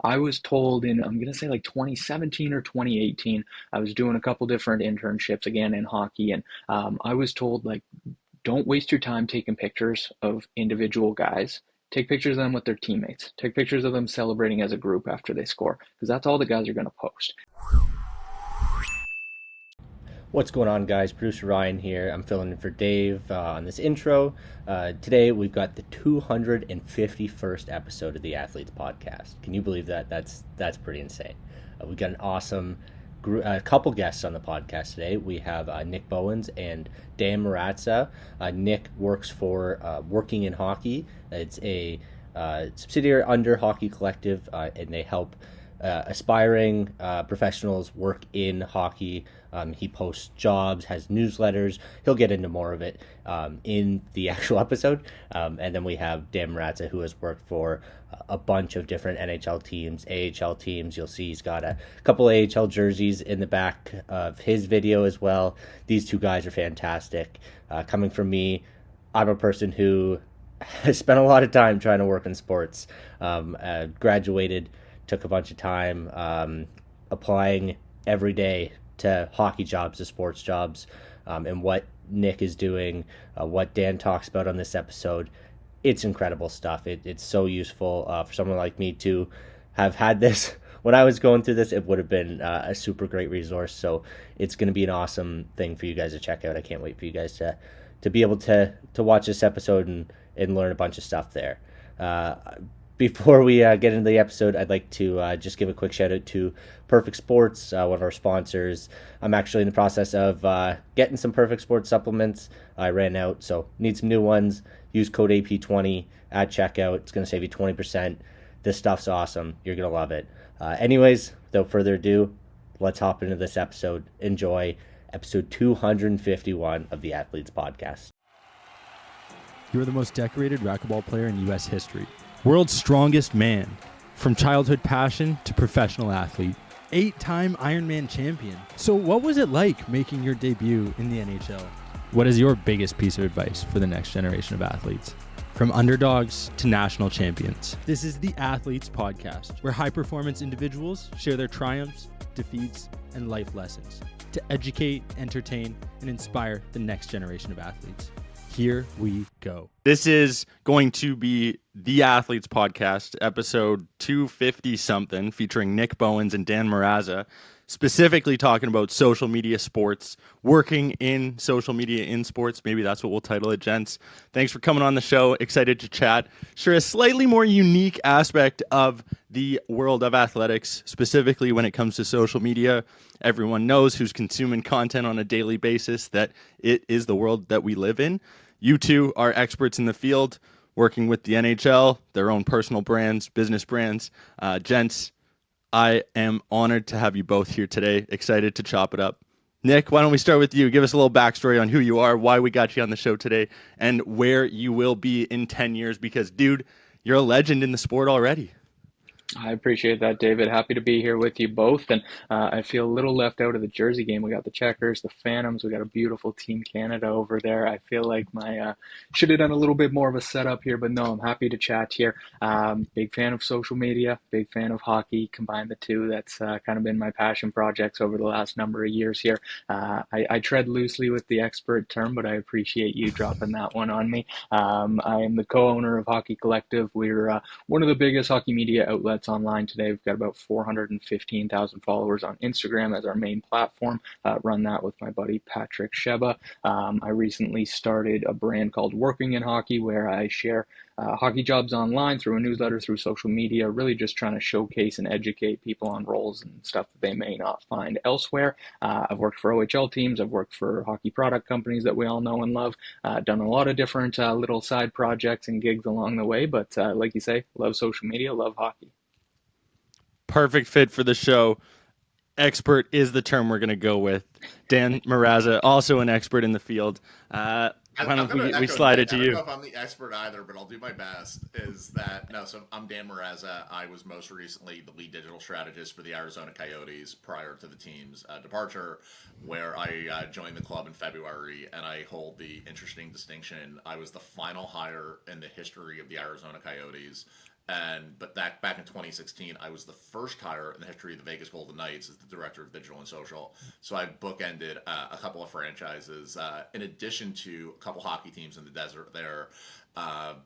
I was told in, I'm going to say like 2017 or 2018, I was doing a couple different internships again in hockey, and I was told, like, don't waste your time taking pictures of individual guys. Take pictures of them with their teammates. Take pictures of them celebrating as a group after they score, because that's all the guys are going to post. What's going on, guys? Producer Ryan here. I'm filling in for Dave on this intro. Today, we've got the 251st episode of the Athletes Podcast. Can you believe that? That's pretty insane. We've got an awesome couple guests on the podcast today. We have Nick Bowins and Dan Marrazza. Nick works for Working in Hockey. It's a subsidiary under Hockey Collective, and they help aspiring professionals work in hockey. He posts jobs, has newsletters. He'll get into more of it in the actual episode. And then we have Dan Marrazza, who has worked for a bunch of different NHL teams, AHL teams. You'll see he's got a couple AHL jerseys in the back of his video as well. These two guys are fantastic. Coming from me, I'm a person who has spent a lot of time trying to work in sports. Graduated, took a bunch of time applying every day to hockey jobs, to sports jobs, and what Nick is doing, what Dan talks about on this episode. It's incredible stuff. It's so useful for someone like me to have had this. When I was going through this, it would have been a super great resource. So it's going to be an awesome thing for you guys to check out. I can't wait for you guys to be able to watch this episode and learn a bunch of stuff there. Before we get into the episode, I'd like to just give a quick shout out to Perfect Sports, one of our sponsors. I'm actually in the process of getting some Perfect Sports supplements. I ran out, so need some new ones. Use code AP20 at checkout. It's going to save you 20%. This stuff's awesome. You're going to love it. Anyways, without further ado, let's hop into this episode. Enjoy episode 251 of the Athletes Podcast. You are the most decorated racquetball player in U.S. history. World's strongest man. From childhood passion to professional athlete. 8-time Ironman champion. So what was it like making your debut in the NHL? What is your biggest piece of advice for the next generation of athletes? From underdogs to national champions. This is the Athletes Podcast, where high-performance individuals share their triumphs, defeats, and life lessons to educate, entertain, and inspire the next generation of athletes. Here we go. This is going to be the Athletes Podcast, episode 250-something, featuring Nick Bowins and Dan Marrazza, specifically talking about social media sports, working in social media in sports. Maybe that's what we'll title it, gents. Thanks for coming on the show. Excited to chat. Sure, a slightly more unique aspect of the world of athletics, specifically when it comes to social media. Everyone knows who's consuming content on a daily basis that it is the world that we live in. You two are experts in the field, working with the NHL, their own personal brands, business brands. Gents, I am honored to have you both here today. Excited to chop it up. Nick, why don't we start with you? Give us a little backstory on who you are, why we got you on the show today, and where you will be in 10 years, because, dude, you're a legend in the sport already. I appreciate that, David. Happy to be here with you both. And I feel a little left out of the Jersey game. We got the Checkers, the Phantoms. We got a beautiful Team Canada over there. I feel like my should have done a little bit more of a setup here, but no, I'm happy to chat here. Big fan of social media, big fan of hockey. Combine the two. That's kind of been my passion projects over the last number of years here. I tread loosely with the expert term, but I appreciate you dropping that one on me. I am the co-owner of Hockey Collective. We're one of the biggest hockey media outlets online today. We've got about 415,000 followers on Instagram as our main platform. Run that with my buddy Patrick Sheba. I recently started a brand called Working in Hockey, where I share hockey jobs online through a newsletter, through social media, really just trying to showcase and educate people on roles and stuff that they may not find elsewhere. I've worked for OHL teams. I've worked for hockey product companies that we all know and love. Done a lot of different little side projects and gigs along the way, but like you say, love social media, love hockey. Perfect fit for the show. Expert is the term we're going to go with. Dan Marrazza, also an expert in the field. Why don't we slide it to you? I don't know if I'm the expert either, but I'll do my best. So I'm Dan Marrazza. I was most recently the lead digital strategist for the Arizona Coyotes prior to the team's departure, where I joined the club in February, and I hold the interesting distinction. I was the final hire in the history of the Arizona Coyotes But back in 2016, I was the first hire in the history of the Vegas Golden Knights as the director of digital and social. So I bookended a couple of franchises, in addition to a couple hockey teams in the desert there.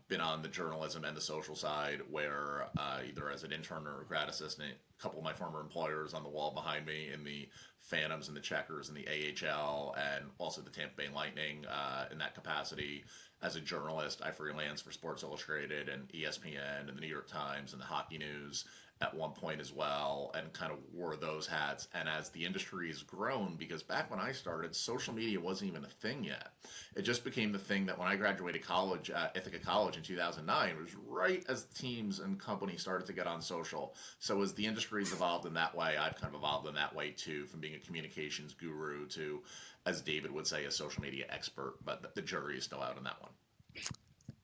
Been on the journalism and the social side, where either as an intern or a grad assistant, a couple of my former employers on the wall behind me in the Phantoms and the Checkers and the AHL, and also the Tampa Bay Lightning in that capacity. As a journalist, I freelance for Sports Illustrated and ESPN and the New York Times and the Hockey News at one point as well, and kind of wore those hats. And as the industry has grown, because back when I started, social media wasn't even a thing yet. It just became the thing that when I graduated college, Ithaca College in 2009, it was right as teams and companies started to get on social. So as the industry's evolved in that way, I've kind of evolved in that way too, from being a communications guru to, as David would say, a social media expert. But the jury is still out on that one.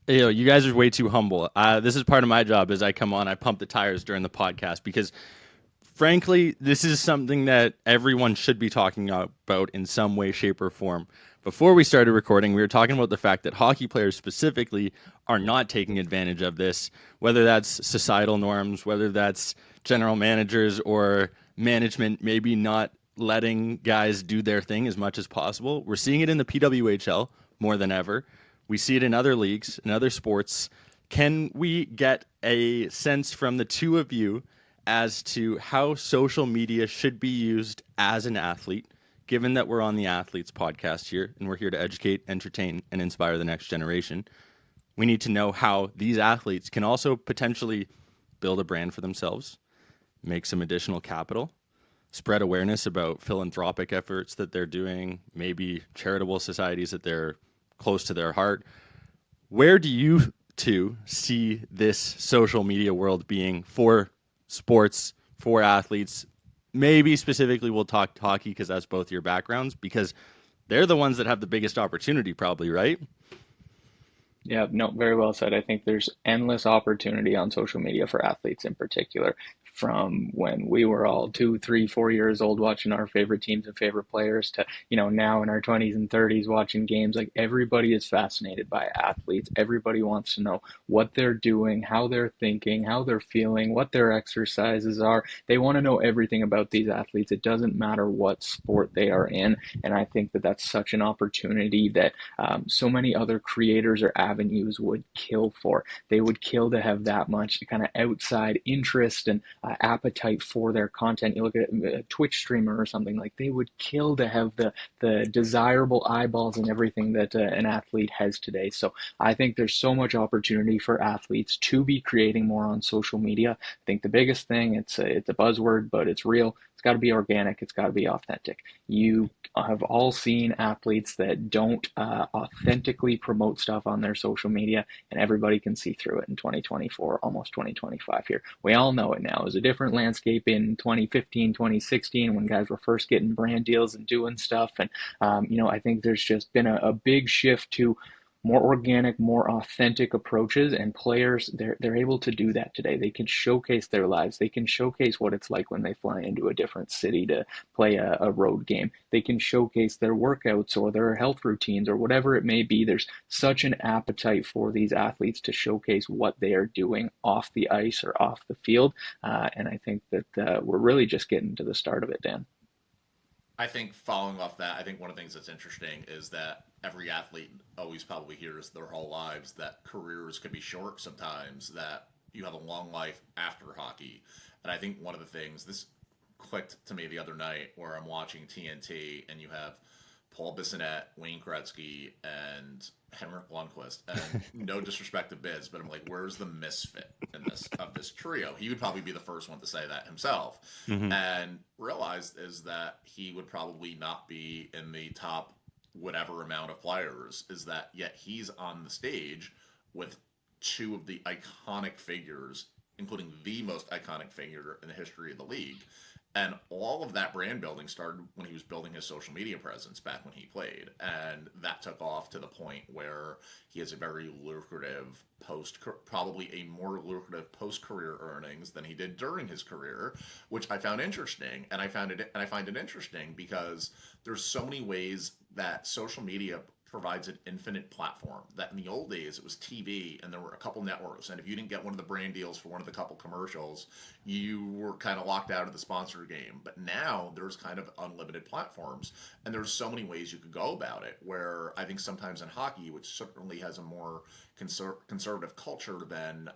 You guys are way too humble. This is part of my job. As I come on, I pump the tires during the podcast because, frankly, this is something that everyone should be talking about in some way, shape, or form. Before we started recording, we were talking about the fact that hockey players specifically are not taking advantage of this, whether that's societal norms, whether that's general managers or management maybe not letting guys do their thing as much as possible. We're seeing it in the PWHL more than ever. We see it in other leagues, in other sports. Can we get a sense from the two of you as to how social media should be used as an athlete, given that we're on the Athletes podcast here and we're here to educate, entertain, and inspire the next generation? We need to know how these athletes can also potentially build a brand for themselves, make some additional capital, spread awareness about philanthropic efforts that they're doing, maybe charitable societies that they're close to their heart. Where do you two see this social media world being for sports, for athletes? Maybe specifically we'll talk hockey because that's both your backgrounds, because they're the ones that have the biggest opportunity probably, right? Yeah, no, very well said. I think there's endless opportunity on social media for athletes in particular. From when we were all 2, 3, 4 years old watching our favorite teams and favorite players to, now in our 20s and 30s watching games, like everybody is fascinated by athletes. Everybody wants to know what they're doing, how they're thinking, how they're feeling, what their exercises are. They want to know everything about these athletes. It doesn't matter what sport they are in. And I think that that's such an opportunity that so many other creators or avenues would kill for. They would kill to have that much kind of outside interest and appetite for their content. You look at a Twitch streamer or something, like they would kill to have the desirable eyeballs and everything that an athlete has today. So I think there's so much opportunity for athletes to be creating more on social media. I think the biggest thing, it's a buzzword, but it's real. It's got to be organic. It's got to be authentic. You have all seen athletes that don't authentically promote stuff on their social media, and everybody can see through it in 2024, almost 2025 here. We all know it now. It was a different landscape in 2015, 2016 when guys were first getting brand deals and doing stuff. And, I think there's just been a big shift to more organic, more authentic approaches, and players, they're able to do that today. They can showcase their lives. They can showcase what it's like when they fly into a different city to play a road game. They can showcase their workouts or their health routines or whatever it may be. There's such an appetite for these athletes to showcase what they are doing off the ice or off the field, and I think that we're really just getting to the start of it, Dan. I think following off that, I think one of the things that's interesting is that every athlete always probably hears their whole lives that careers can be short sometimes, that you have a long life after hockey. And I think one of the things, this clicked to me the other night where I'm watching TNT and you have Paul Bissonnette, Wayne Gretzky, and Henrik Lundqvist. And no disrespect to Biz, but I'm like, where's the misfit in this trio? He would probably be the first one to say that himself. Mm-hmm. And realized is that he would probably not be in the top whatever amount of players, is that yet he's on the stage with two of the iconic figures, including the most iconic figure in the history of the league. And all of that brand building started when he was building his social media presence back when he played. And that took off to the point where he has a very lucrative probably a more lucrative post-career earnings than he did during his career, which I found interesting. And I find it interesting because there's so many ways that social media provides an infinite platform. That in the old days it was TV and there were a couple networks, and if you didn't get one of the brand deals for one of the couple commercials, you were kind of locked out of the sponsor game. But now there's kind of unlimited platforms, and there's so many ways you could go about it. Where I think sometimes in hockey, which certainly has a more conservative culture than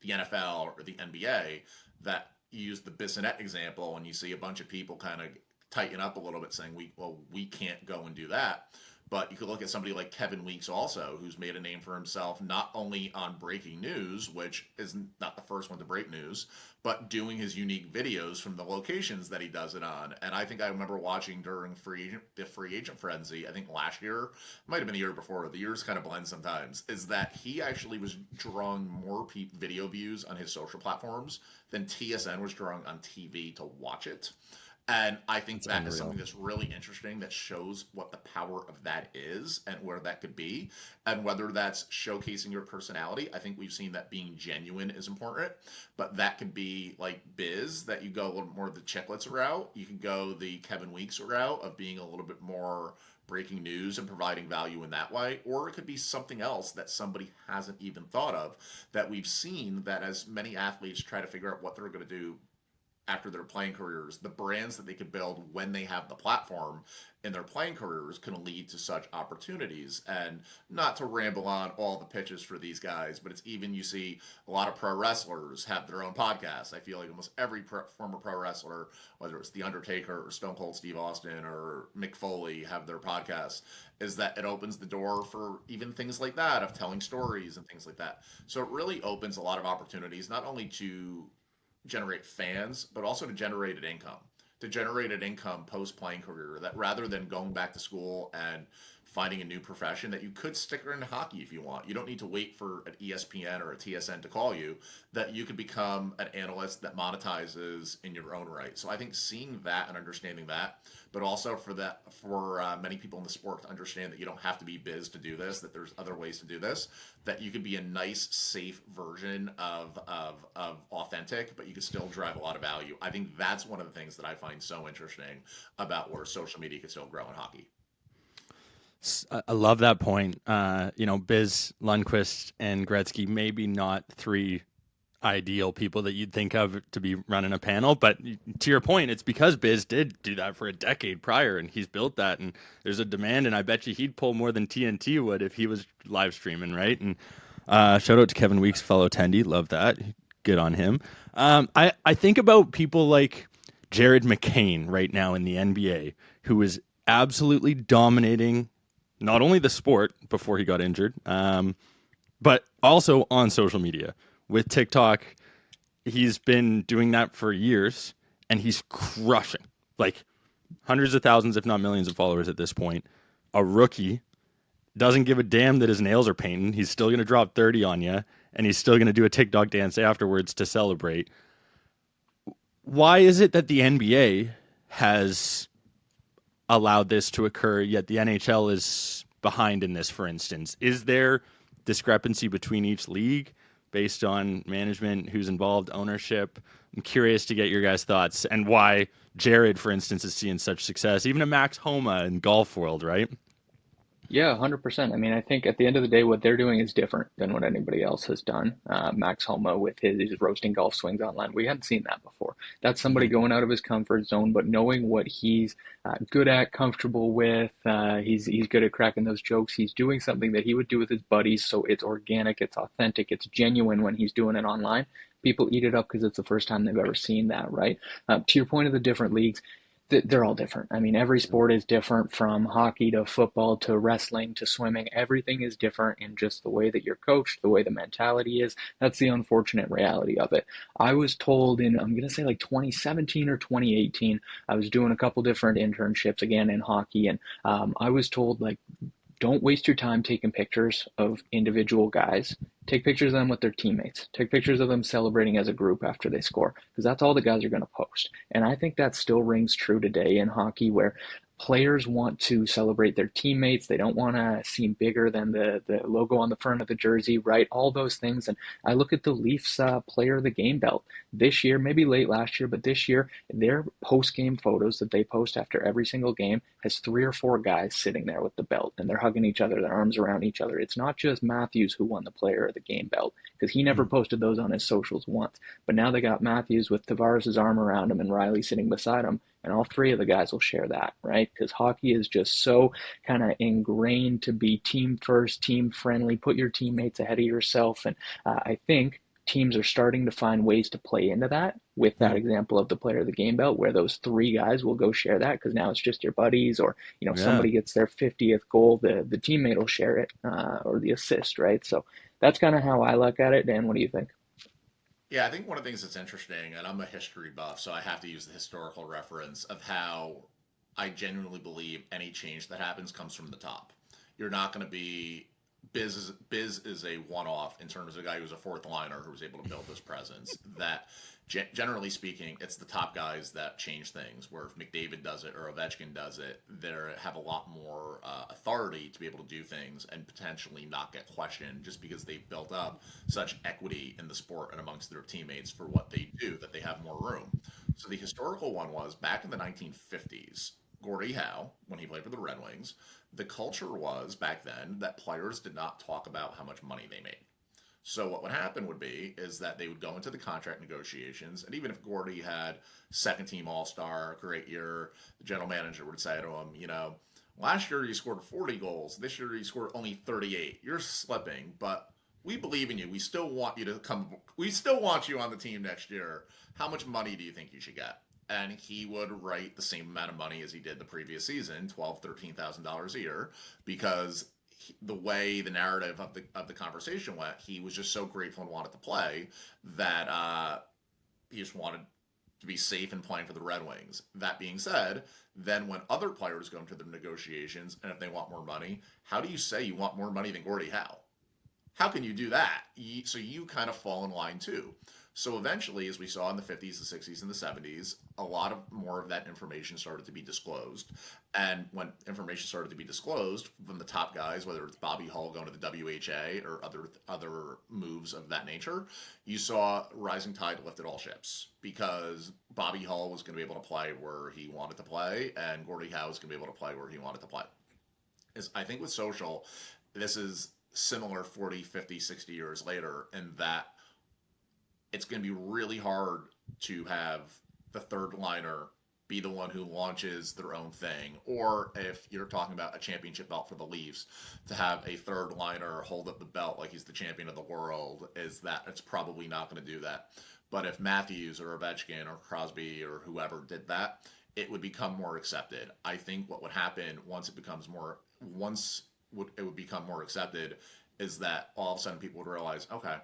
the NFL or the NBA, that you use the Bissonnette example, and you see a bunch of people kind of tighten up a little bit, saying we can't go and do that. But you could look at somebody like Kevin Weeks also, who's made a name for himself not only on breaking news, which is not the first one to break news, but doing his unique videos from the locations that he does it on. And I think I remember watching during the free agent frenzy, I think last year, might have been the year before, the years kind of blend sometimes, is that he actually was drawing more video views on his social platforms than TSN was drawing on TV to watch it. And I think that is something that's really interesting, that shows what the power of that is and where that could be. And whether that's showcasing your personality, I think we've seen that being genuine is important. But that could be like Biz, that you go a little more the Chicklets route. You can go the Kevin Weeks route of being a little bit more breaking news and providing value in that way. Or it could be something else that somebody hasn't even thought of, that we've seen, that as many athletes try to figure out what they're going to do after their playing careers, the brands that they could build when they have the platform in their playing careers can lead to such opportunities. And not to ramble on all the pitches for these guys, but it's even, you see a lot of pro wrestlers have their own podcasts. I feel like almost every former pro wrestler, whether it's The Undertaker or Stone Cold Steve Austin or Mick Foley, have their podcasts, is that it opens the door for even things like that, of telling stories and things like that. So it really opens a lot of opportunities, not only to generate fans, but also to generate an income. To generate an income post playing career, that rather than going back to school and finding a new profession, that you could stick around hockey if you want. You don't need to wait for an ESPN or a TSN to call you, that you could become an analyst that monetizes in your own right. So I think seeing that and understanding that, but also for many people in the sport to understand that you don't have to be Biz to do this, that there's other ways to do this, that you could be a nice, safe version of authentic, but you could still drive a lot of value. I think that's one of the things that I find so interesting about where social media could still grow in hockey. I love that point. Biz, Lundqvist, and Gretzky, maybe not three ideal people that you'd think of to be running a panel, but to your point, it's because Biz did do that for a decade prior, and he's built that, and there's a demand, and I bet you he'd pull more than TNT would if he was live streaming, right? And shout out to Kevin Weeks, fellow attendee, love that, good on him. I think about people like Jared McCain right now in the NBA, who is absolutely dominating not only the sport before he got injured, but also on social media. With TikTok, he's been doing that for years, and he's crushing. Like, hundreds of thousands, if not millions of followers at this point. A rookie, doesn't give a damn that his nails are painted. He's still going to drop 30 on you, and he's still going to do a TikTok dance afterwards to celebrate. Why is it that the NBA has allowed this to occur, yet the NHL is behind in this, for instance? Is there discrepancy between each league based on management, who's involved, ownership? I'm curious to get your guys' thoughts, and why Jared, for instance, is seeing such success, even a Max Homa in golf world, right? Yeah, 100%. I mean, I think at the end of the day, what they're doing is different than what anybody else has done. Max Homa with his roasting golf swings online, we hadn't seen that before. That's somebody going out of his comfort zone, but knowing what he's good at, comfortable with. He's good at cracking those jokes. He's doing something that he would do with his buddies, so it's organic, it's authentic, it's genuine when he's doing it online. People eat it up because it's the first time they've ever seen that, right? To your point of the different leagues, they're all different. I mean, every sport is different, from hockey to football to wrestling to swimming. Everything is different in just the way that you're coached, the way the mentality is. That's the unfortunate reality of it. I was told in, I'm going to say like 2017 or 2018, I was doing a couple different internships again in hockey, and I was told, like, don't waste your time taking pictures of individual guys. Take pictures of them with their teammates. Take pictures of them celebrating as a group after they score, because that's all the guys are going to post. And I think that still rings true today in hockey, where players want to celebrate their teammates. They don't want to seem bigger than the logo on the front of the jersey, right? All those things. And I look at the Leafs player of the game belt this year, maybe late last year, but this year, their post game photos that they post after every single game has three or four guys sitting there with the belt and they're hugging each other, their arms around each other. It's not just Matthews who won the player of the game belt because he never posted those on his socials once. But now they got Matthews with Tavares' arm around him and Riley sitting beside him, and all three of the guys will share that, right? Because hockey is just so kind of ingrained to be team first, team friendly, put your teammates ahead of yourself. And I think teams are starting to find ways to play into that with that example of the player of the game belt where those three guys will go share that because now it's just your buddies or Yeah. somebody gets their 50th goal, the teammate will share it or the assist, right? So that's kind of how I look at it. Dan, what do you think? Yeah, I think one of the things that's interesting, and I'm a history buff, so I have to use the historical reference of how I genuinely believe any change that happens comes from the top. You're not going to be Biz is a one-off in terms of a guy who's a fourth liner who was able to build this presence. That generally speaking, it's the top guys that change things. Where if McDavid does it or Ovechkin does it, they have a lot more authority to be able to do things and potentially not get questioned just because they've built up such equity in the sport and amongst their teammates for what they do that they have more room. So the historical one was back in the 1950s. Gordie Howe, when he played for the Red Wings, the culture was back then that players did not talk about how much money they made. So what would happen would be is that they would go into the contract negotiations, and even if Gordy had second team All Star, great year, the general manager would say to him, last year you scored 40 goals, this year you scored only 38. You're slipping, but we believe in you. We still want you to come. We still want you on the team next year. How much money do you think you should get? And he would write the same amount of money as he did the previous season, $13,000 a year, because the way the narrative of the conversation went, he was just so grateful and wanted to play that he just wanted to be safe and playing for the Red Wings. That being said, then when other players go into the negotiations and if they want more money, how do you say you want more money than Gordie Howe? How can you do that? So you kind of fall in line too. So eventually, as we saw in the 50s, the 60s, and the 70s, a lot of more of that information started to be disclosed. And when information started to be disclosed from the top guys, whether it's Bobby Hull going to the WHA or other moves of that nature, you saw rising tide lifted all ships because Bobby Hull was going to be able to play where he wanted to play, and Gordie Howe was going to be able to play where he wanted to play. Is I think with social, this is similar 40, 50, 60 years later in that it's going to be really hard to have the third liner be the one who launches their own thing. Or if you're talking about a championship belt for the Leafs, to have a third liner hold up the belt like he's the champion of the world, is that it's probably not going to do that. But if Matthews or Ovechkin or Crosby or whoever did that, it would become more accepted. I think what would happen it would become more accepted is that all of a sudden people would realize, okay,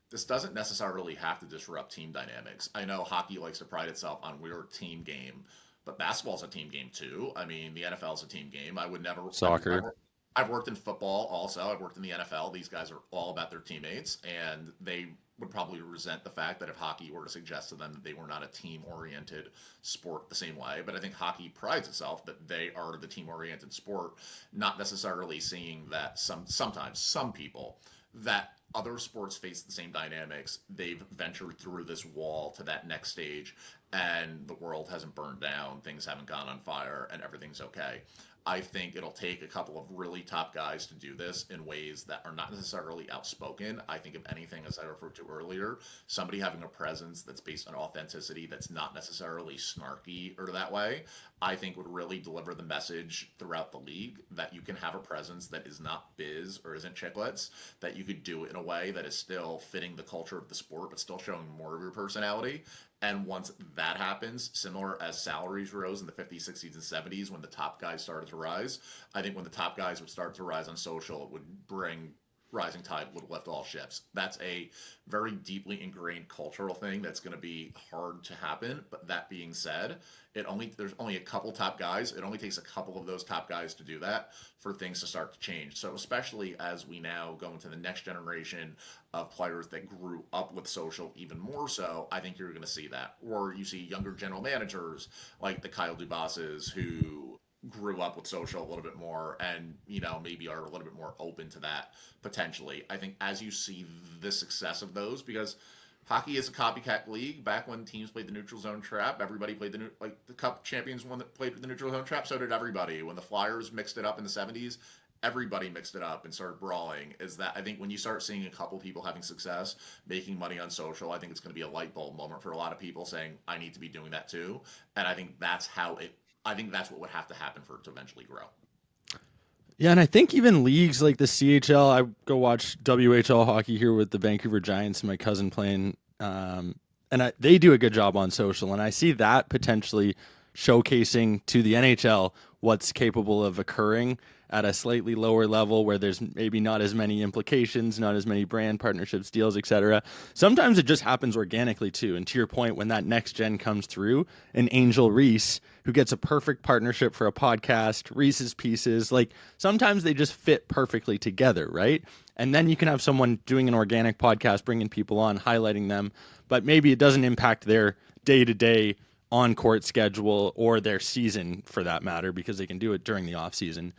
this doesn't necessarily have to disrupt team dynamics. I know hockey likes to pride itself on we're a team game, but basketball's a team game too. I mean, the NFL's a team game. I would never. Soccer. I've worked in football also. I've worked in the NFL. These guys are all about their teammates, and they would probably resent the fact that if hockey were to suggest to them that they were not a team-oriented sport the same way. But I think hockey prides itself that they are the team-oriented sport, not necessarily seeing that sometimes some people that other sports face the same dynamics. They've ventured through this wall to that next stage, and the world hasn't burned down, things haven't gone on fire, and everything's okay. I think it'll take a couple of really top guys to do this in ways that are not necessarily outspoken. I think, if anything, as I referred to earlier, somebody having a presence that's based on authenticity, that's not necessarily snarky or that way, I think would really deliver the message throughout the league that you can have a presence that is not biz or isn't chiclets, that you could do it in a way that is still fitting the culture of the sport, but still showing more of your personality. And once that happens, similar as salaries rose in the 50s, 60s, and 70s when the top guys started to rise, I think when the top guys would start to rise on social, it would bring rising tide would lift all ships. That's a very deeply ingrained cultural thing that's going to be hard to happen. But that being said, there's only a couple top guys. It only takes a couple of those top guys to do that for things to start to change. So especially as we now go into the next generation of players that grew up with social even more so, I think you're going to see that. Or you see younger general managers like the Kyle Dubas's who grew up with social a little bit more and, maybe are a little bit more open to that potentially. I think as you see the success of those, because hockey is a copycat league. Back when teams played the neutral zone trap, everybody played the Cup champions one that played the neutral zone trap. So did everybody. When the Flyers mixed it up in the '70s, everybody mixed it up and started brawling. Is that I think when you start seeing a couple people having success, making money on social, I think it's going to be a light bulb moment for a lot of people saying, "I need to be doing that too." And I think that's how it. I think that's what would have to happen for it to eventually grow. Yeah, and I think even leagues like the CHL, I go watch WHL hockey here with the Vancouver Giants, my cousin playing, and they do a good job on social, and I see that potentially showcasing to the NHL what's capable of occurring at a slightly lower level where there's maybe not as many implications, not as many brand partnerships, deals, etc. Sometimes it just happens organically too. And to your point, when that next gen comes through, an Angel Reese who gets a perfect partnership for a podcast, Reese's Pieces, like sometimes they just fit perfectly together, right? And then you can have someone doing an organic podcast, bringing people on, highlighting them, but maybe it doesn't impact their day-to-day on-court schedule or their season for that matter, because they can do it during the off season.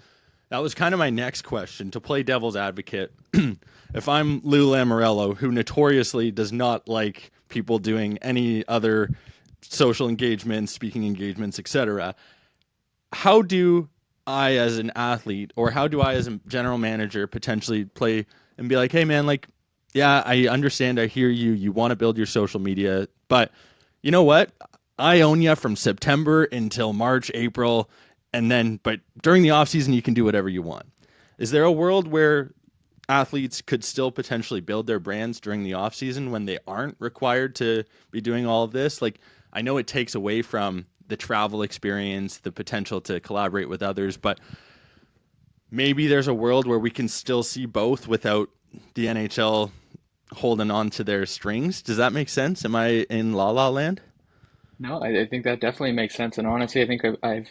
That was kind of my next question. To play devil's advocate, if I'm Lou Lamoriello, who notoriously does not like people doing any other social engagements, speaking engagements, etc., how do I as an athlete, or how do I as a general manager potentially play and be like, hey man, like, yeah, I understand, I hear you, you want to build your social media, but you know what? I own you from September until March, April, but during the off season, you can do whatever you want. Is there a world where athletes could still potentially build their brands during the off season when they aren't required to be doing all of this? Like, I know it takes away from the travel experience, the potential to collaborate with others, but maybe there's a world where we can still see both without the NHL holding on to their strings. Does that make sense? Am I in La La Land? No, I think that definitely makes sense. And honestly, I think I've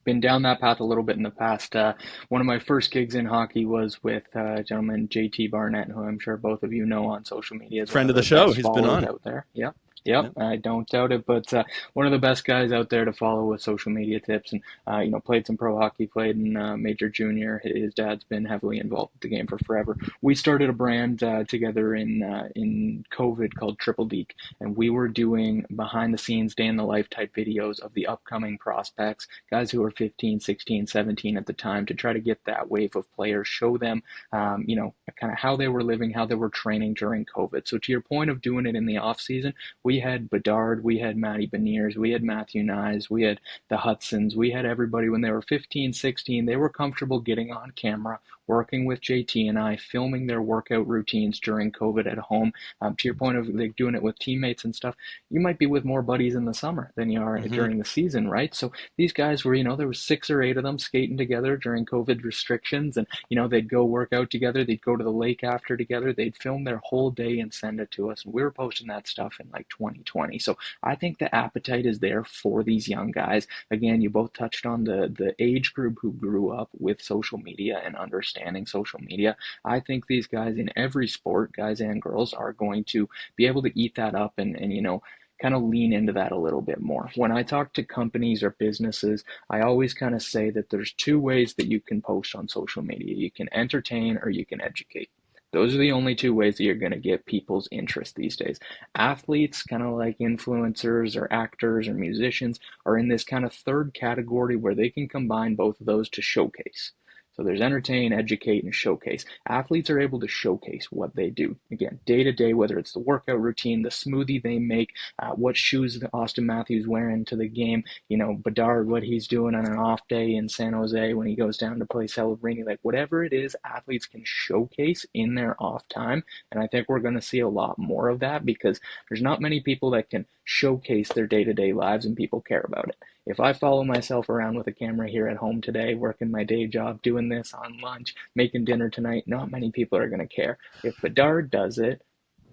been down that path a little bit in the past. One of my first gigs in hockey was with gentleman JT Barnett, who I'm sure both of you know on social media is one Friend of of the the show. best He's been followers on. out there. Yep. Yep, Yep. I don't doubt it, but one of the best guys out there to follow with social media tips, and played some pro hockey, played in major junior. His dad's been heavily involved with the game for forever. We started a brand together in COVID called Triple Deke, and we were doing behind the scenes, day in the life type videos of the upcoming prospects, guys who are 15, 16, 17 at the time, to try to get that wave of players, show them, kind of how they were living, how they were training during COVID. So to your point of doing it in the off season, we had Bedard, we had Matty Beniers, we had Matthew Nyes, we had the Hudsons, we had everybody when they were 15, 16, they were comfortable getting on camera, working with JT and I, filming their workout routines during COVID at home. To your point of like doing it with teammates and stuff, you might be with more buddies in the summer than you are Mm-hmm. during the season, right? So these guys were, there was 6 or 8 of them skating together during COVID restrictions, and they'd go work out together, they'd go to the lake after together, they'd film their whole day and send it to us, and we were posting that stuff in like 2020. So I think the appetite is there for these young guys. Again, you both touched on the age group who grew up with social media and understanding social media. I think these guys in every sport, guys and girls, are going to be able to eat that up and kind of lean into that a little bit more. When I talk to companies or businesses, I always kind of say that there's 2 ways that you can post on social media. You can entertain or you can educate. Those are the only 2 ways that you're going to get people's interest these days. Athletes, kind of like influencers or actors or musicians, are in this kind of third category where they can combine both of those to showcase. So there's entertain, educate, and showcase. Athletes are able to showcase what they do. Again, day to day, whether it's the workout routine, the smoothie they make, what shoes Austin Matthews wearing to the game, Bedard, what he's doing on an off day in San Jose when he goes down to play Celebrini, like whatever it is, athletes can showcase in their off time. And I think we're going to see a lot more of that because there's not many people that can showcase their day to day lives and people care about it. If I follow myself around with a camera here at home today, working my day job, doing this on lunch, making dinner tonight, not many people are going to care. If Bedard does it,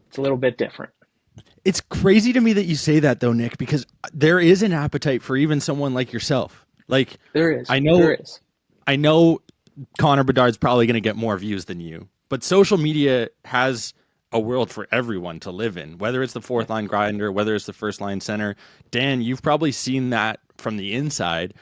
it's a little bit different. It's crazy to me that you say that though, Nick, because there is an appetite for even someone like yourself. Like There is. I There know is. I know Connor Bedard's probably going to get more views than you, but social media has a world for everyone to live in, whether it's the Yeah. fourth line grinder, whether it's the first line center. Dan, you've probably seen that from the inside.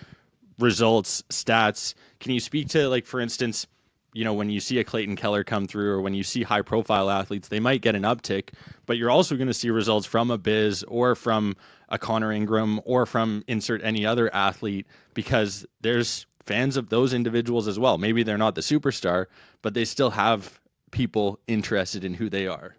results, stats. Can you speak to, like, for instance, when you see a Clayton Keller come through, or when you see high profile athletes, they might get an uptick, but you're also going to see results from a Biz or from a Connor Ingram or from insert any other athlete, because there's fans of those individuals as well. Maybe they're not the superstar, but they still have people interested in who they are.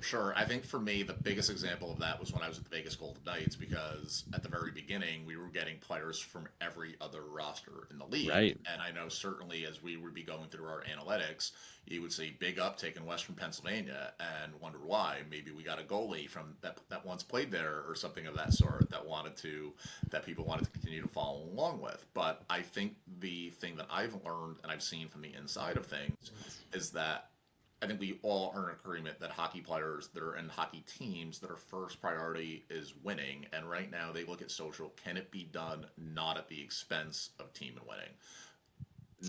Sure. I think for me, the biggest example of that was when I was at the Vegas Golden Knights, because at the very beginning, we were getting players from every other roster in the league. Right. And I know certainly as we would be going through our analytics, you would see big uptick in Western Pennsylvania and wonder why. Maybe we got a goalie from that once played there or something of that sort that people wanted to continue to follow along with. But I think the thing that I've learned and I've seen from the inside of things is that I think we all are in agreement that hockey players that are in hockey teams, their first priority is winning. And right now they look at social. Can it be done not at the expense of team and winning?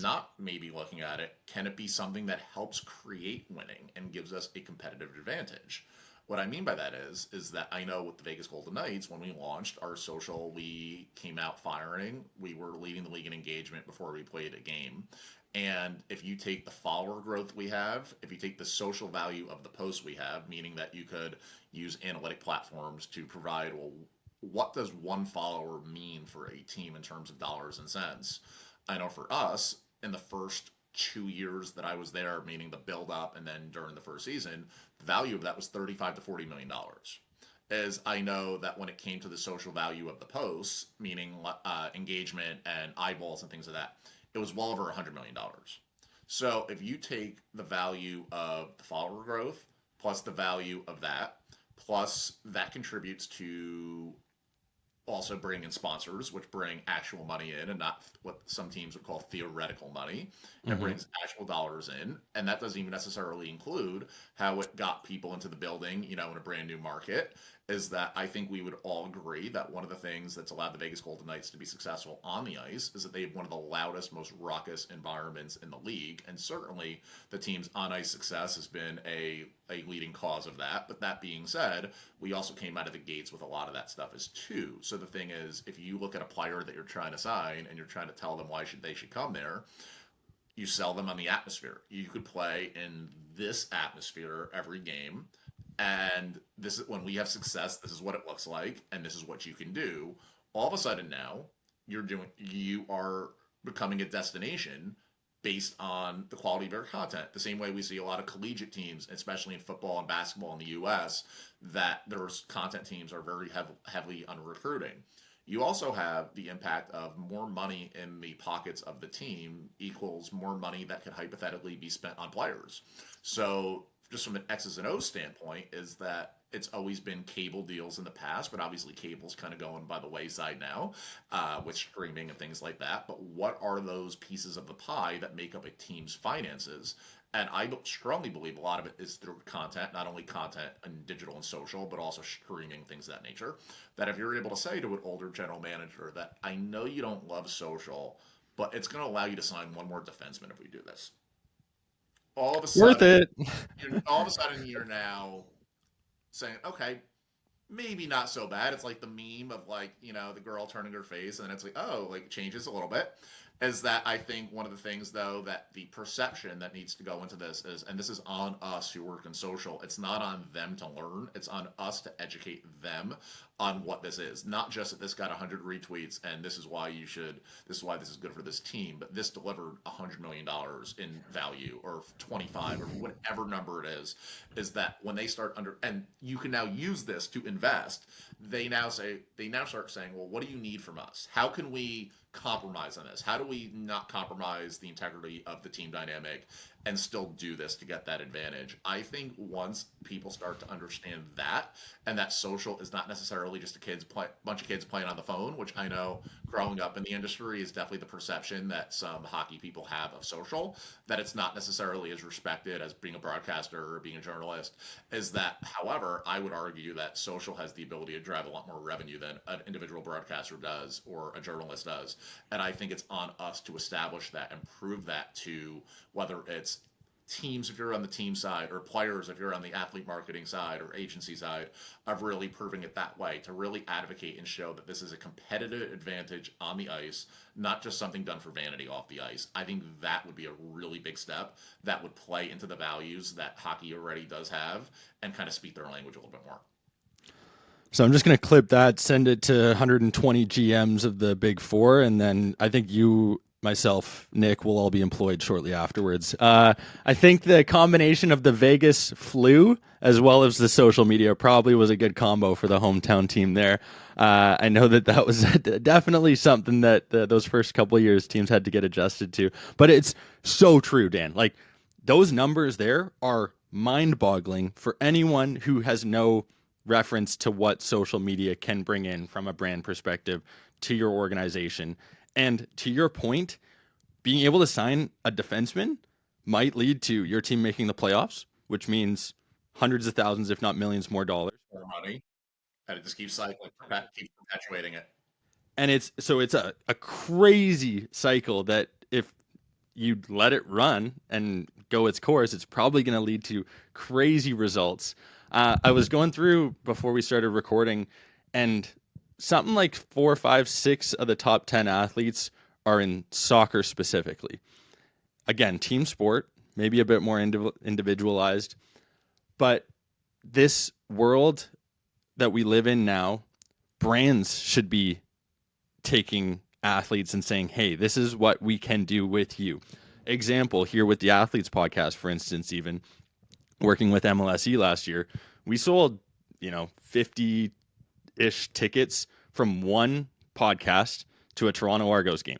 Not maybe looking at it, can it be something that helps create winning and gives us a competitive advantage? What I mean by that is that I know with the Vegas Golden Knights, when we launched our social, we came out firing. We were leading the league in engagement before we played a game. And if you take the follower growth we have, if you take the social value of the posts we have, meaning that you could use analytic platforms to provide, well, what does one follower mean for a team in terms of dollars and cents? I know for us, in the first 2 years that I was there, meaning the build up and then during the first season, the value of that was $35 to $40 million. As I know that when it came to the social value of the posts, meaning engagement and eyeballs and things like that, it was well over $100 million. So if you take the value of the follower growth plus the value of that, plus that contributes to also bring in sponsors, which bring actual money in and not what some teams would call theoretical money. It Mm-hmm. brings actual dollars in. And that doesn't even necessarily include how it got people into the building, in a brand new market. Is that I think we would all agree that one of the things that's allowed the Vegas Golden Knights to be successful on the ice is that they have one of the loudest, most raucous environments in the league. And certainly the team's on ice success has been a leading cause of that. But that being said, we also came out of the gates with a lot of that stuff as too. So the thing is, if you look at a player that you're trying to sign and you're trying to tell them why they should come there, you sell them on the atmosphere. You could play in this atmosphere every game, and this is when we have success. This is what it looks like, and this is what you can do. All of a sudden now, you are becoming a destination based on the quality of your content. The same way we see a lot of collegiate teams, especially in football and basketball in the U.S., that their content teams are very heavily on recruiting. You also have the impact of more money in the pockets of the team equals more money that could hypothetically be spent on players. So just from an X's and O's standpoint, is that it's always been cable deals in the past, but obviously cable's kind of going by the wayside now with streaming and things like that. But what are those pieces of the pie that make up a team's finances? And I strongly believe a lot of it is through content, not only content and digital and social, but also streaming, things of that nature. That if you're able to say to an older general manager that I know you don't love social, but it's going to allow you to sign one more defenseman if we do this. All of a Worth sudden, it. you're now saying, okay, maybe not so bad. It's like the meme of the girl turning her face, and then it's like, oh, like it changes a little bit. Is that I think one of the things though that the perception that needs to go into this is, and this is on us who work in social, it's not on them to learn, it's on us to educate them on what this is. Not just that this got 100 retweets and this is why this is why this is good for this team, but this delivered $100 million in value or 25 or whatever number it is that when they start and you can now use this to invest, they now start saying, well, what do you need from us? How can we compromise on this? How do we not compromise the integrity of the team dynamic and still do this to get that advantage? I think once people start to understand that, and that social is not necessarily just bunch of kids playing on the phone, which I know growing up in the industry is definitely the perception that some hockey people have of social, that it's not necessarily as respected as being a broadcaster or being a journalist, is that, however, I would argue that social has the ability to drive a lot more revenue than an individual broadcaster does or a journalist does. And I think it's on us to establish that and prove that to whether it's teams if you're on the team side, or players if you're on the athlete marketing side or agency side, of really proving it that way, to really advocate and show that this is a competitive advantage on the ice, not just something done for vanity off the ice. I think that would be a really big step that would play into the values that hockey already does have and kind of speak their language a little bit more. So I'm just going to clip that, send it to 120 GMs of the Big Four, and then I think you, myself, Nick, will all be employed shortly afterwards. I think the combination of the Vegas flu as well as the social media probably was a good combo for the hometown team there. I know that was definitely something that those first couple of years teams had to get adjusted to. But it's so true, Dan. Like, those numbers there are mind-boggling for anyone who has no reference to what social media can bring in from a brand perspective to your organization. And to your point, being able to sign a defenseman might lead to your team making the playoffs, which means hundreds of thousands, if not millions more dollars. More money, and it just keeps cycling, keeps perpetuating it. And it's a crazy cycle that if you let it run and go its course, it's probably going to lead to crazy results. I was going through before we started recording, and something like 4, 5, 6 of the top 10 athletes are in soccer specifically. Again, team sport, maybe a bit more individualized, but this world that we live in now, brands should be taking athletes and saying, hey, this is what we can do with you. Example here with the Athletes podcast, for instance, even working with MLSE last year, we sold, 50-ish tickets from one podcast to a Toronto Argos game.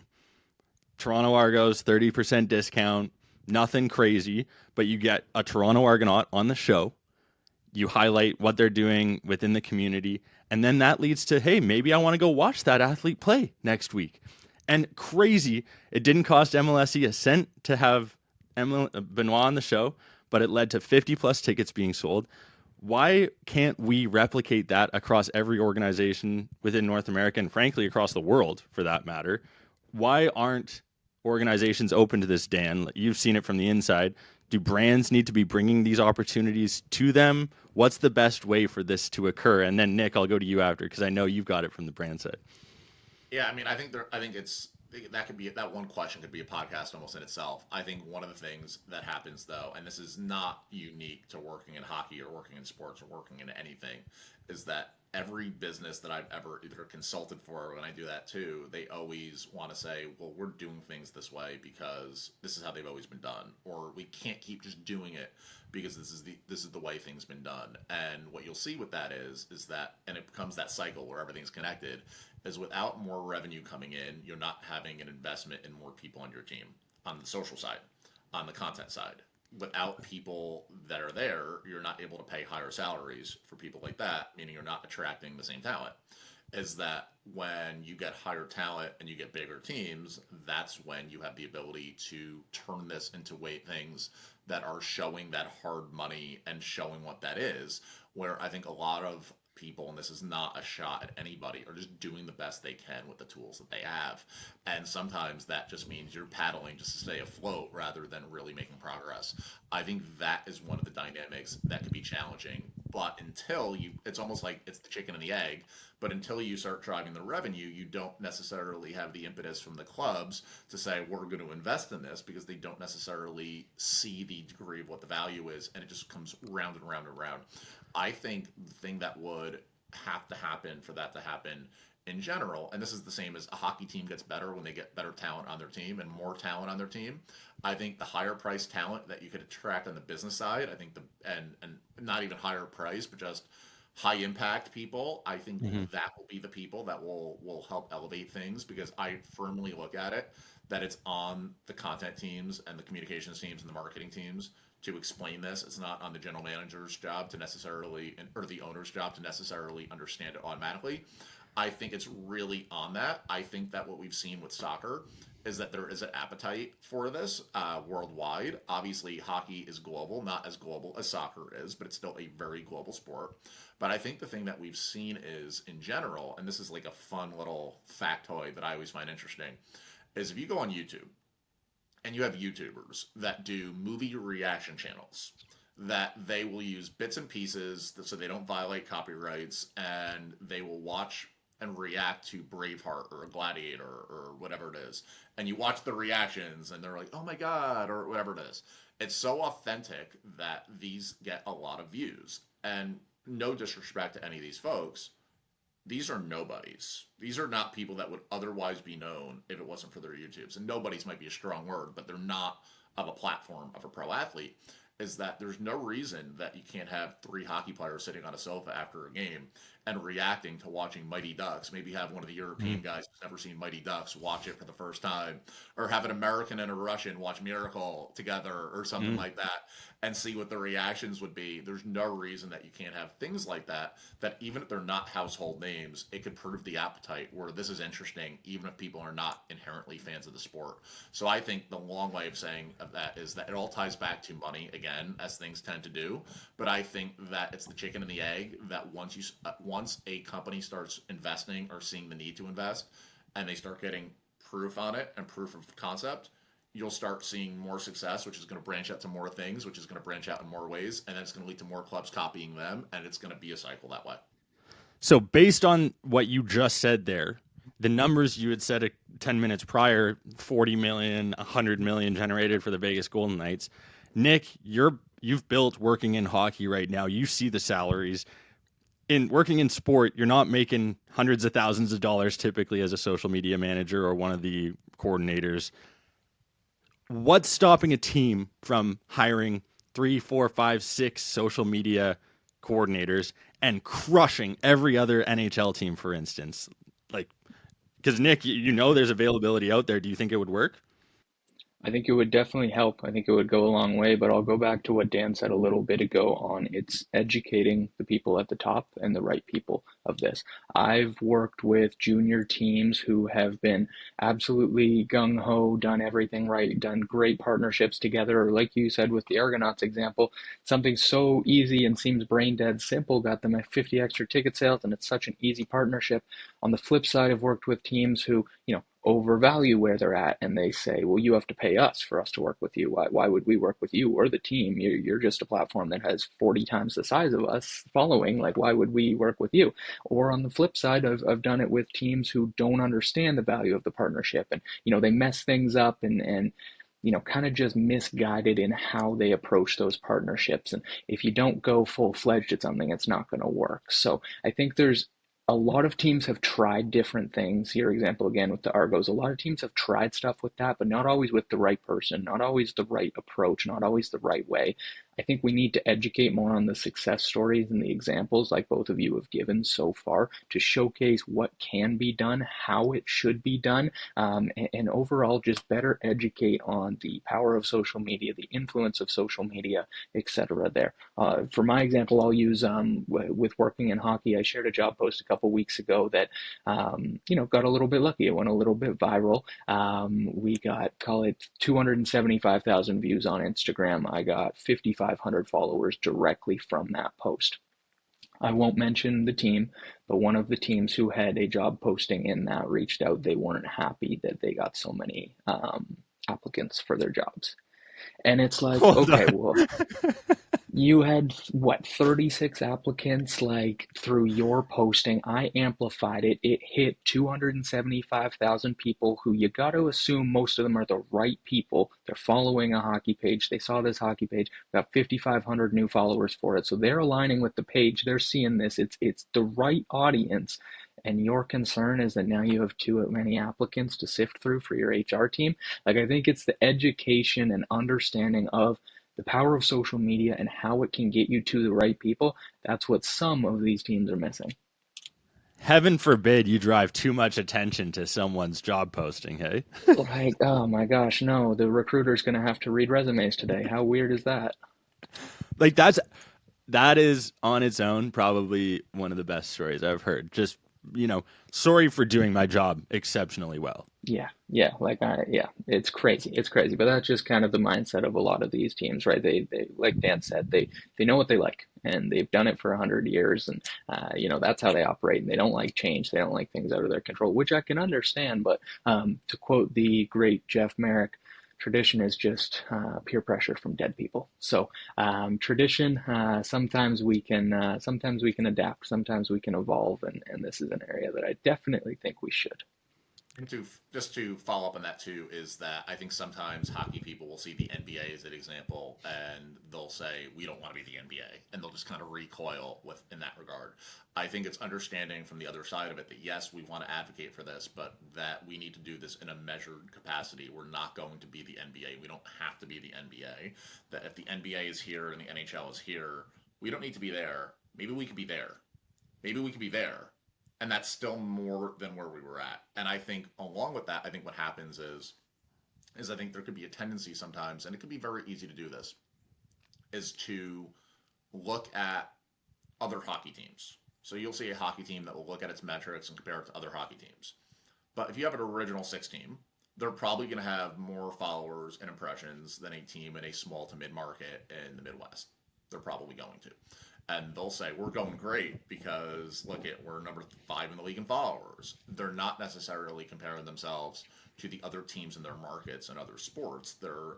Toronto Argos, 30% discount, nothing crazy, but you get a Toronto Argonaut on the show. You highlight what they're doing within the community, and then that leads to, hey, maybe I want to go watch that athlete play next week. And crazy, it didn't cost MLSE a cent to have Benoit on the show, but it led to 50 plus tickets being sold. Why can't we replicate that across every organization within North America and frankly across the world for that matter? Why aren't organizations open to this, Dan? You've seen it from the inside. Do brands need to be bringing these opportunities to them? What's the best way for this to occur? And then Nick, I'll go to you after because I know you've got it from the brand side. Yeah, I mean, I think that could be that one question could be a podcast almost in itself. I think one of the things that happens though, and this is not unique to working in hockey or working in sports or working in anything, is that every business that I've ever either consulted for, when I do that too, they always want to say, well, we're doing things this way because this is how they've always been done, or we can't keep just doing it because this is the way things been done. And what you'll see with that is that, and it becomes that cycle where everything's connected, is without more revenue coming in, you're not having an investment in more people on your team, on the social side, on the content side. Without people that are there, you're not able to pay higher salaries for people like that, meaning you're not attracting the same talent. Is that when you get higher talent and you get bigger teams, that's when you have the ability to turn this into things that are showing that hard money and showing what that is. Where I think a lot of people, and this is not a shot at anybody, are just doing the best they can with the tools that they have. And sometimes that just means you're paddling just to stay afloat rather than really making progress. I think that is one of the dynamics that could be challenging. But until it's almost like it's the chicken and the egg. But until you start driving the revenue, you don't necessarily have the impetus from the clubs to say, we're going to invest in this, because they don't necessarily see the degree of what the value is. And it just comes round and round and round. I think the thing that would have to happen for that to happen in general, and this is the same as a hockey team gets better when they get better talent on their team and more talent on their team. I think the higher priced talent that you could attract on the business side, I think and not even higher price, but just high impact people, I think that will be the people that will help elevate things, because I firmly look at it that it's on the content teams and the communications teams and the marketing teams to explain this. It's not on the general manager's job to necessarily, or the owner's job to necessarily understand it automatically. I think it's really on that. I think that what we've seen with soccer is that there is an appetite for this worldwide. Obviously, hockey is global, not as global as soccer is, but it's still a very global sport. But I think the thing that we've seen is, in general, and this is like a fun little factoid that I always find interesting, is if you go on YouTube and you have YouTubers that do movie reaction channels that they will use bits and pieces so they don't violate copyrights, and they will watch and react to Braveheart or Gladiator or whatever it is. And you watch the reactions and they're like, oh my God, or whatever it is. It's so authentic that these get a lot of views. And no disrespect to any of these folks, these are nobodies. These are not people that would otherwise be known if it wasn't for their YouTubes. And nobodies might be a strong word, but they're not of a platform of a pro athlete. Is that there's no reason that you can't have three hockey players sitting on a sofa after a game and reacting to watching Mighty Ducks. Maybe have one of the European guys who's never seen Mighty Ducks watch it for the first time, or have an American and a Russian watch Miracle together or something like that, and see what the reactions would be. There's no reason that you can't have things like that, that even if they're not household names, it could prove the appetite where this is interesting, even if people are not inherently fans of the sport. So I think the long way of saying of that is that it all ties back to money again, as things tend to do. But I think that it's the chicken and the egg, that once a company starts investing or seeing the need to invest, and they start getting proof on it and proof of concept, you'll start seeing more success, which is going to branch out to more things, which is going to branch out in more ways, and then it's going to lead to more clubs copying them, and it's going to be a cycle that way. So based on what you just said there, the numbers you had said 10 minutes prior, 40 million, 100 million generated for the Vegas Golden Knights. Nick, you've built working in hockey right now. You see the salaries. In working in sport, you're not making hundreds of thousands of dollars typically as a social media manager or one of the coordinators. What's stopping a team from hiring 3, 4, 5, 6 social media coordinators and crushing every other NHL team, for instance? Like, because Nick, you know there's availability out there. Do you think it would work? I think it would definitely help. I think it would go a long way, but I'll go back to what Dan said a little bit ago on it's educating the people at the top and the right people of this. I've worked with junior teams who have been absolutely gung ho, done everything right, done great partnerships together, or like you said with the Argonauts example, something so easy and seems brain dead simple got them at 50 extra ticket sales, and it's such an easy partnership. On the flip side, I've worked with teams who, overvalue where they're at, and they say, well, you have to pay us for us to work with you. Why would we work with you? We're the team. You're just a platform that has 40 times the size of us following. Like, why would we work with you? Or on the flip side, I've done it with teams who don't understand the value of the partnership, and they mess things up, and kind of just misguided in how they approach those partnerships. And if you don't go full fledged at something, it's not going to work. So I think there's a lot of teams have tried different things. Your example again with the Argos, a lot of teams have tried stuff with that, but not always with the right person, not always the right approach, not always the right way. I think we need to educate more on the success stories and the examples like both of you have given so far to showcase what can be done, how it should be done, and overall just better educate on the power of social media, the influence of social media, etc. there. For my example, I'll use with working in hockey, I shared a job post a couple weeks ago that, got a little bit lucky. It went a little bit viral. We got, call it 275,000 views on Instagram. I got 5,500 followers directly from that post. I won't mention the team, but one of the teams who had a job posting in that reached out. They weren't happy that they got so many applicants for their jobs. And it's like, Hold okay, on. well, you had what, 36 applicants like through your posting. I amplified it. It hit 275,000 people who you got to assume most of them are the right people. They're following a hockey page. They saw this hockey page, got 5,500 new followers for it. So they're aligning with the page. They're seeing this. It's the right audience. And your concern is that now you have too many applicants to sift through for your HR team. Like, I think it's the education and understanding of the power of social media and how it can get you to the right people. That's what some of these teams are missing. Heaven forbid you drive too much attention to someone's job posting, hey? Like, oh my gosh, no, the recruiter's going to have to read resumes today. How weird is that? Like that is on its own probably one of the best stories I've heard. Just, sorry for doing my job exceptionally well. Yeah, it's crazy. It's crazy. But that's just kind of the mindset of a lot of these teams, right? They like Dan said, they know what they like, and they've done it for 100 years, and that's how they operate. And they don't like change. They don't like things out of their control, which I can understand. But to quote the great Jeff Merrick, tradition is just peer pressure from dead people. So tradition, sometimes we can adapt, sometimes we can evolve, and this is an area that I definitely think we should. And just to follow up on that too is that I think sometimes hockey people will see the NBA as an example and they'll say we don't want to be the NBA and they'll just kind of recoil with in that regard. I think it's understanding from the other side of it that yes, we want to advocate for this, but that we need to do this in a measured capacity. We're not going to be the NBA. We don't have to be the NBA. That if the NBA is here and the NHL is here, we don't need to be there. Maybe we could be there. Maybe we could be there, and that's still more than where we were at. And I think along with that, I think what happens is I think there could be a tendency sometimes, and it could be very easy to do this, is to look at other hockey teams. So you'll see a hockey team that will look at its metrics and compare it to other hockey teams. But if you have an original six team, they're probably going to have more followers and impressions than a team in a small to mid market in the Midwest. They're probably going to. And they'll say, we're going great because, look, we're number 5 in the league in followers. They're not necessarily comparing themselves to the other teams in their markets and other sports. They're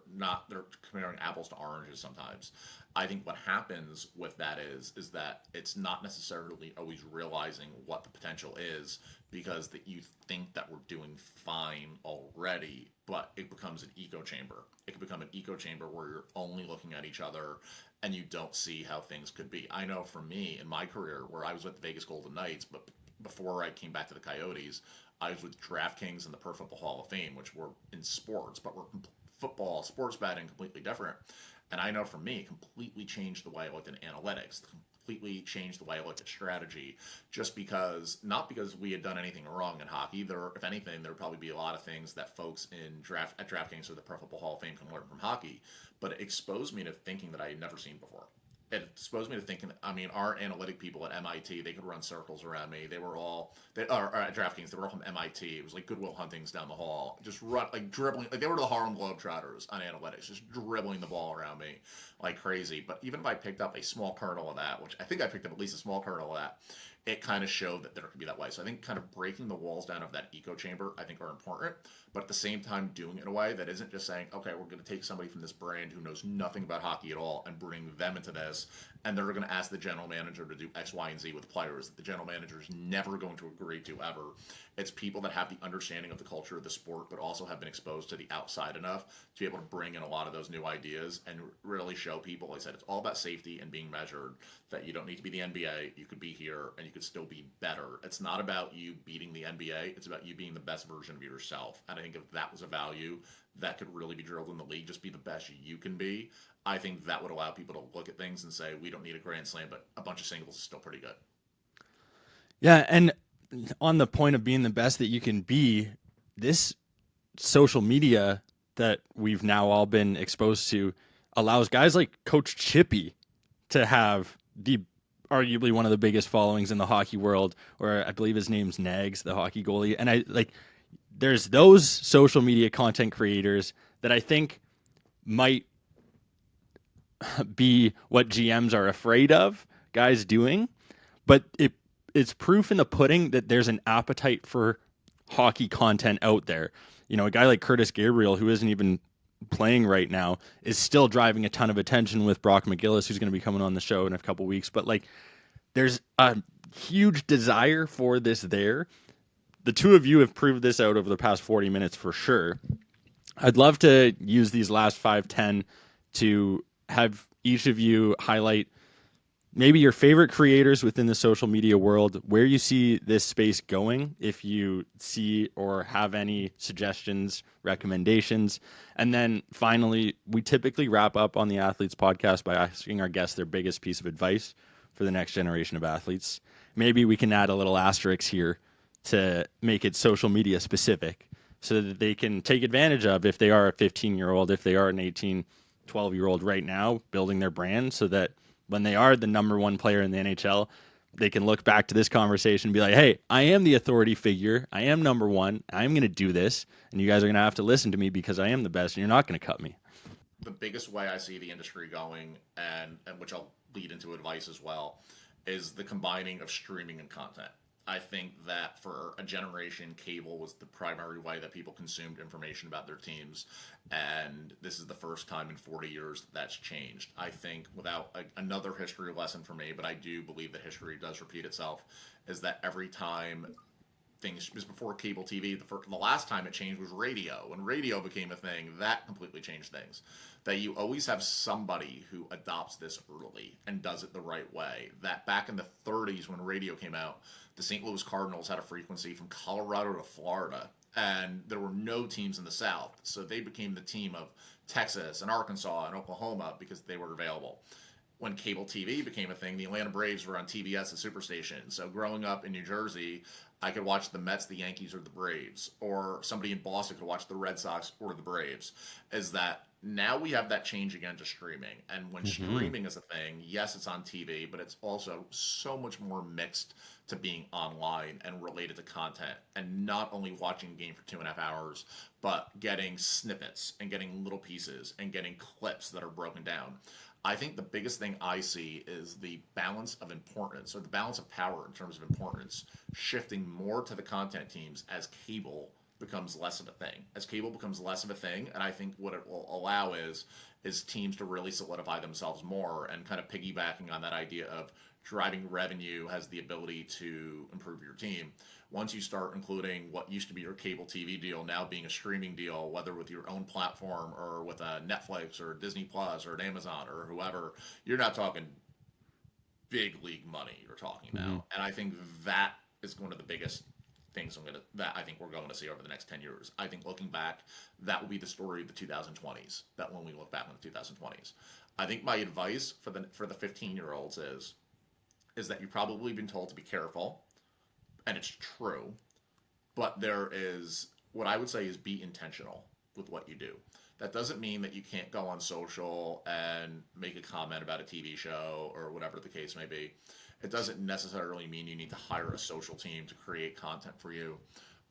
comparing apples to oranges sometimes. I think what happens with that is that it's not necessarily always realizing what the potential is because that you think that we're doing fine already, but it becomes an echo chamber. It can become an echo chamber where you're only looking at each other and you don't see how things could be. I know for me in my career where I was with the Vegas Golden Knights, but before I came back to the Coyotes, I was with DraftKings and the Pro Football Hall of Fame, which were in sports, but were football, sports betting, completely different. And I know for me, it completely changed the way I looked at analytics, completely changed the way I looked at strategy, just because, not because we had done anything wrong in hockey. If anything, there would probably be a lot of things that folks at DraftKings or the Pro Football Hall of Fame can learn from hockey, but it exposed me to thinking that I had never seen before. It exposed me to thinking, I mean, our analytic people at MIT, they could run circles around me. Or at DraftKings, they were all from MIT. It was like Goodwill Hunting's down the hall, just like dribbling, like they were the Harlem Globetrotters on analytics, just dribbling the ball around me like crazy. But even if I picked up a small kernel of that, which I think I picked up at least a small kernel of that, it kind of showed that there could be that way. So I think kind of breaking the walls down of that echo chamber, I think are important, but at the same time doing it in a way that isn't just saying, okay, we're going to take somebody from this brand who knows nothing about hockey at all and bring them into this, and they're going to ask the general manager to do X, Y, and Z with players that the general manager is never going to agree to ever. It's people that have the understanding of the culture of the sport, but also have been exposed to the outside enough to be able to bring in a lot of those new ideas and really show people, like I said, it's all about safety and being measured, that you don't need to be the NBA, you could be here and you could still be better. It's not about you beating the NBA, it's about you being the best version of yourself. And I think if that was a value that could really be drilled in the league, just be the best you can be, I think that would allow people to look at things and say, we don't need a grand slam, but a bunch of singles is still pretty good. Yeah, and on the point of being the best that you can be, this social media that we've now all been exposed to allows guys like Coach Chippy to have the arguably one of the biggest followings in the hockey world, or I believe his name's Nags, the hockey goalie. And there's those social media content creators that I think might be what GMs are afraid of guys doing, but it's proof in the pudding that there's an appetite for hockey content out there. You know, a guy like Curtis Gabriel, who isn't even playing right now, is still driving a ton of attention with Brock McGillis, who's going to be coming on the show in a couple weeks. But there's a huge desire for this there. The two of you have proved this out over the past 40 minutes for sure. I'd love to use these last 5-10 to have each of you highlight maybe your favorite creators within the social media world, where you see this space going, if you see or have any suggestions, recommendations. And then finally, we typically wrap up on the Athletes Podcast by asking our guests their biggest piece of advice for the next generation of athletes. Maybe we can add a little asterisk here to make it social media specific so that they can take advantage of, if they are a 15-year-old, if they are an 18, 12-year-old right now, building their brand so that when they are the number one player in the NHL, they can look back to this conversation and be like, hey, I am the authority figure. I am number one. I'm going to do this. And you guys are going to have to listen to me because I am the best and you're not going to cut me. The biggest way I see the industry going, and which I'll lead into advice as well, is the combining of streaming and content. I think that for a generation, cable was the primary way that people consumed information about their teams. And this is the first time in 40 years that's changed. I think, without another history lesson for me, but I do believe that history does repeat itself, is that every time things was before cable TV. The last time it changed was radio. When radio became a thing, that completely changed things. That you always have somebody who adopts this early and does it the right way. That back in the 30s when radio came out, the St. Louis Cardinals had a frequency from Colorado to Florida, and there were no teams in the South. So they became the team of Texas and Arkansas and Oklahoma because they were available. When cable TV became a thing, the Atlanta Braves were on TBS at Superstation. So growing up in New Jersey, I could watch the Mets, the Yankees, or the Braves, or somebody in Boston could watch the Red Sox or the Braves. Is that now we have that change again to streaming. And when streaming is a thing, yes, it's on TV, but it's also so much more mixed to being online and related to content, and not only watching a game for 2.5 hours, but getting snippets and getting little pieces and getting clips that are broken down. I think the biggest thing I see is the balance of importance, or the balance of power in terms of importance, shifting more to the content teams as cable becomes less of a thing. As cable becomes less of a thing, and I think what it will allow is teams to really solidify themselves more, and kind of piggybacking on that idea of driving revenue has the ability to improve your team. Once you start including what used to be your cable TV deal now being a streaming deal, whether with your own platform or with a Netflix or Disney Plus or an Amazon or whoever, you're not talking big league money you're talking now. And I think that is one of the biggest things that I think we're going to see over the next 10 years. I think looking back, that will be the story of the 2020s. That when we look back on the 2020s, I think my advice for the 15-year-olds is that you've probably been told to be careful, and it's true, but there is what I would say is be intentional with what you do. That doesn't mean that you can't go on social and make a comment about a TV show or whatever the case may be. It doesn't necessarily mean you need to hire a social team to create content for you.